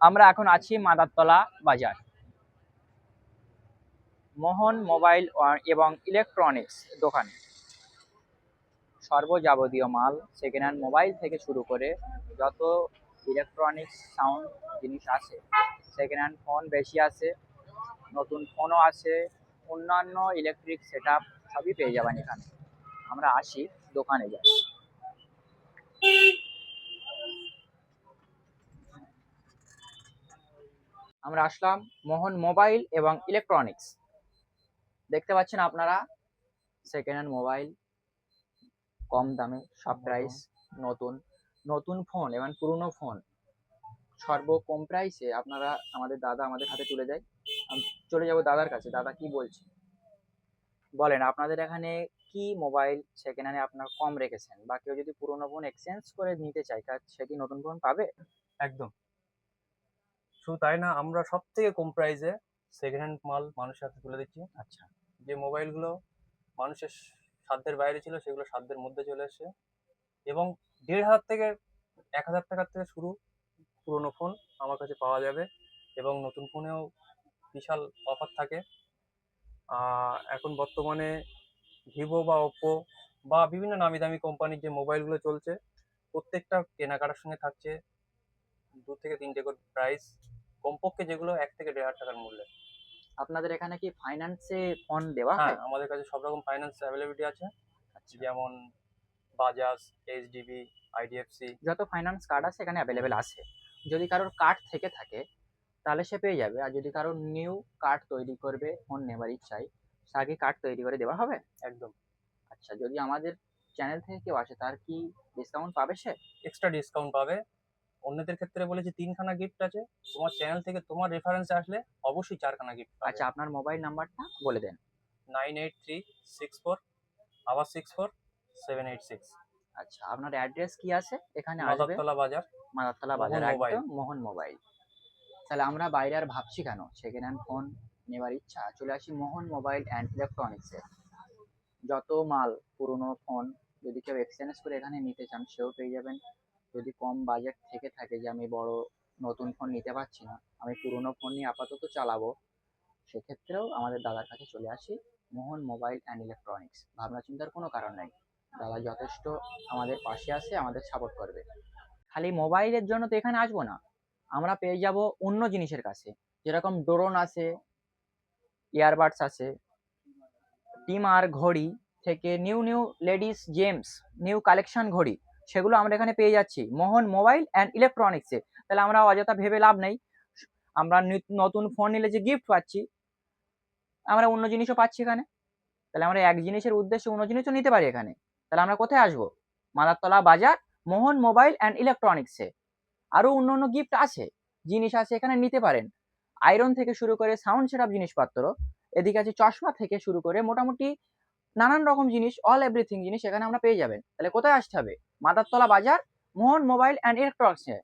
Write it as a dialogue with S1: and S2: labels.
S1: আমরা এখন আছি মাদারতলা বাজার, মোহন মোবাইল এবং ইলেকট্রনিক্স দোকানে। সর্বযাবতীয় মাল সেকেন্ড হ্যান্ড মোবাইল থেকে শুরু করে যত ইলেকট্রনিক্স সাউন্ড জিনিস আছে, সেকেন্ড হ্যান্ড ফোন বেশি আছে, নতুন ফোনও আছে, অন্যান্য ইলেকট্রিক সেট আপ সবই পেয়ে যাবেন এখানে। আমরা আসি, দোকানে যাই। আমরা আসলাম মোহন মোবাইল এবং ইলেকট্রনিক্স। দেখতে পাচ্ছেন আপনারা সেকেন্ড হ্যান্ড মোবাইল, কম দামে সব প্রাইস, নতুন নতুন ফোন এবং পুরনো ফোন সর্ব কম প্রাইসে আপনারা আমাদের দাদা আমাদের হাতে তুলে দেয়। আমি চলে যাব দাদার কাছে। দাদা কি বলছে বলেন, আপনাদের এখানে কি মোবাইল সেকেন্ড হ্যান্ডে আপনারা কম রেখেছেন, বা কেউ যদি পুরোনো ফোন এক্সচেঞ্জ করে নিতে চায় সে কি নতুন ফোন পাবে?
S2: একদম। শুধু তাই না, আমরা সব থেকে কম প্রাইসে সেকেন্ড হ্যান্ড মাল মানুষের হাতে তুলে দিচ্ছি।
S1: আচ্ছা,
S2: যে মোবাইলগুলো মানুষের সাধ্যের বাইরে ছিল সেগুলো সাধ্যের মধ্যে চলে এসেছে। এবং ১,৫০০ থেকে ১,০০০ টাকার থেকে শুরু পুরোনো ফোন আমার কাছে পাওয়া যাবে। এবং নতুন ফোনেও বিশাল অফার থাকে। এখন বর্তমানে ভিভো বা ওপ্পো বা বিভিন্ন নামি দামি কোম্পানির যে মোবাইলগুলো চলছে, প্রত্যেকটা কেনাকাটার সঙ্গে থাকছে ২ থেকে ৩টে করে প্রাইস, কমপক্ষে যেগুলো ১ থেকে ১,৫০০ টাকার মূল্যে।
S1: আপনাদের এখানে কি ফাইন্যান্সে ফোন দেওয়া
S2: হ্যাঁ,
S1: হয়?
S2: আমাদের কাছে সব রকম ফাইন্যান্স অ্যাভেলেবিলিটি আছে,
S1: আচ্ছা,
S2: যেমন বাজাজ, এইচডিবি, আইডিএফসি।
S1: যত ফাইন্যান্স কার্ড আছে এখানে অ্যাভেলেবেল আছে। যদি কারোর কার্ড থেকে থাকে তাহলে সে পেয়ে যাবে, আর যদি কারোর নিউ কার্ড তৈরি করবে ফোন নেবার ইচ্ছায়, তাকে কার্ড তৈরি করে দেওয়া হবে।
S2: একদম।
S1: আচ্ছা, যদি আমাদের চ্যানেল থেকে কেউ আসে তার কি ডিসকাউন্ট পাবে সে?
S2: এক্সট্রা ডিসকাউন্ট পাবে। অন্যদের ক্ষেত্রে বলেছি 3খানা গিফট আছে, তোমার চ্যানেল থেকে তোমার রেফারেন্সে আসলে অবশ্যই 4খানা গিফট পাবে।
S1: আচ্ছা, আপনার মোবাইল নাম্বারটা বলে দেন।
S2: 98364 আবার 64 786।
S1: আচ্ছা, আপনার অ্যাড্রেস কি আছে এখানে আসবে?
S2: মাদারতলা বাজার,
S1: মাদারতলা
S2: মোহন
S1: বাজার,
S2: মোবাইল।
S1: একদম মোহন মোবাইল। তাহলে আমরা বাইরে আর ভাবছি কেন, সেকেন্ড হ্যান্ড ফোন নেবার ইচ্ছা, চলে আসি মোহন মোবাইল অ্যান্ড ইলেকট্রনিক্সে। যত মাল পুরনো ফোন যদি কেউ এক্সচেঞ্জ করে এখানে নিতে চান সেও পেয়ে যাবেন। যদি কম বাজেট থেকে থাকে যে আমি বড় নতুন ফোন নিতে পারছি না, আমি পুরনো ফোন নিয়ে আপাতত চালাবো, সেক্ষেত্রেও আমাদের দাদার কাছে চলে আসি। মোহন মোবাইল অ্যান্ড ইলেকট্রনিক্স, ভাবনা চিন্তার কোনো কারণ নেই। দাদা যথেষ্ট আমাদের পাশে আছে, আমাদের সাপোর্ট করবে। খালি মোবাইলের জন্য তো এখানে আসবো না, আমরা পেয়ে যাব অন্য জিনিসের কাছে। যেরকম ড্রোন আছে, ইয়ারবাডস আছে, টিমার ঘড়ি থেকে new new ladies James, new collection ঘড়ি, সেগুলো আমরা এখানে পেয়ে যাচ্ছি মোহন মোবাইল অ্যান্ড ইলেকট্রনিক্সে। তাহলে আমরা অযথা ভেবে লাভ নেই, আমরা নতুন ফোন নিলে যে গিফট পাচ্ছি, আমরা অন্য জিনিসও পাচ্ছি এখানে। তাহলে আমরা এক জিনিসের উদ্দেশ্যে অন্য জিনিসও নিতে পারি এখানে। তাহলে আমরা কোথায় আসবো? মাদারতলা বাজার, মোহন মোবাইল অ্যান্ড ইলেকট্রনিক্সে। আরো অন্য অন্য গিফট আছে, জিনিস আছে, এখানে নিতে পারেন। আয়রন থেকে শুরু করে সাউন্ড সেটআপ জিনিসপত্র, এদিকে আছে চশমা থেকে শুরু করে মোটামুটি নানান রকম জিনিস, অল এভরিথিং জিনিস এখানে আমরা পেয়ে যাবেন। তাহলে কোথায় আসতে হবে? মাদারতলা বাজার, মোহন মোবাইল অ্যান্ড ইলেকট্রনিক্সে।